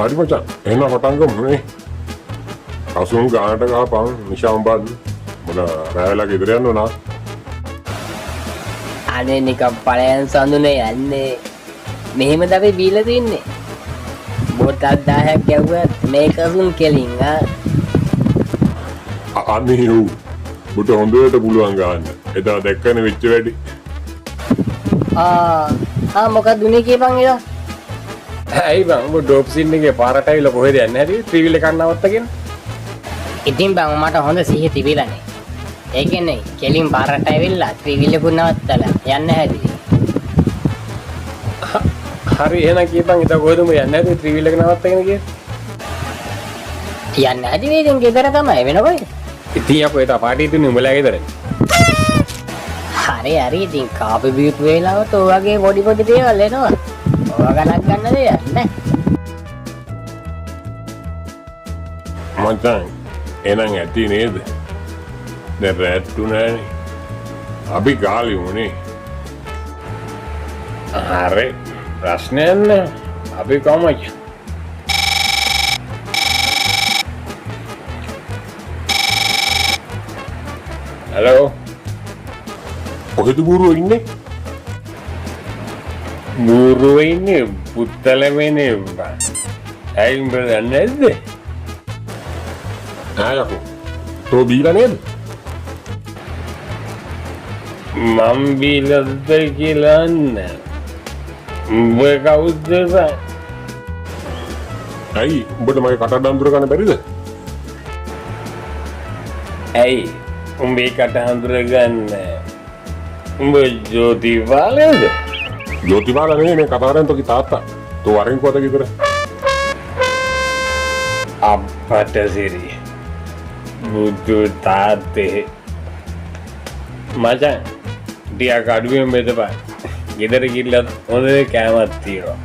හරි මචං එහෙනම් පටන් ගමු නේ. අසුන් ගානට ගහපන් නිෂාම් බන් මොන රැවලා ගෙදර යන්න ඕනා. අනේ නිකම් පළයන් සඳුනේ යන්නේ. මෙහෙමද අපි බීලා තින්නේ. බෝතල් 10ක් ගැව්වත් මේක අසුන් කෙලින් අනේ යෝ බුට හොඳට පුළුවන් ගන්න. එදා දැක්කනේ වෙච්ච වැඩි. මොකක්ද උනේ කියපන් එදා. ඇයි බං ඔබ ඩ්‍රොප් සීන් එකේ පාරට ඇවිල්ලා කොහෙද යන්නේ හැටි ත්‍රිවිල් එකක් නවත්තගෙන. ඉතින් බං මට හොඳ සිහිය තිබිලානේ. ඒ කියන්නේ කෙලින් පාරට ඇවිල්ලා ත්‍රිවිල් එක නවත්තලා යන්න හැදී. හරි එහෙනම් කියපන් ඉතින් කොහෙද උඹ යන්නේ හැටි ත්‍රිවිල් එක නවත්තගෙන ගියේ. යන්න හැදී මේ ඉතින් ගෙදර තමයි වෙන කොහෙද. ඉතින් අපෝ ඒට පාටි තුනේ උඹලා ගෙදරනේ. හරි ඉතින් කාපි බීපු වෙලාවට ඔය වගේ පොඩි දේවල් එනවා. ඔය ගණක් ගන්න දෙයක් නෑ. මචං එහෙනම් ඇති නේද? දැන් රැට්ටු නෑනේ. අපි ගාලි උනේ. හරි ප්‍රශ්නයක් නෑ. අපි කොහොමද? හලෝ කොහෙද බූරුවෝ ඉන්නේ? බූරුවෝ ඉන්නේ පුත්තලමේනේ. ඇයි උඹ දන්නේ නැද්ද? ආයකෝ තෝ බීලා නේද? මම බීලාද කියලා නෑ. උඹ කවුද බං? ඇයි උඹට මගේ කට අඳුර ගන්න බැරිද? ඇයි උඹේ කට හඳුර ගන්න? උඹ ජෝතිපාලද? ජෝතිපාල නෙමෙයි මේ කතා කරන්නේ තෝගේ තාත්තා. තෝ වරෙන් කොහෙද ගෙදර? අපට සිරි බුදු තාත්තේ මචං ටිකක් අඩුවෙන් බෙදපන්. ගෙදර ගිහිල්ලා හොඳ කෑමක් තියෙනවා.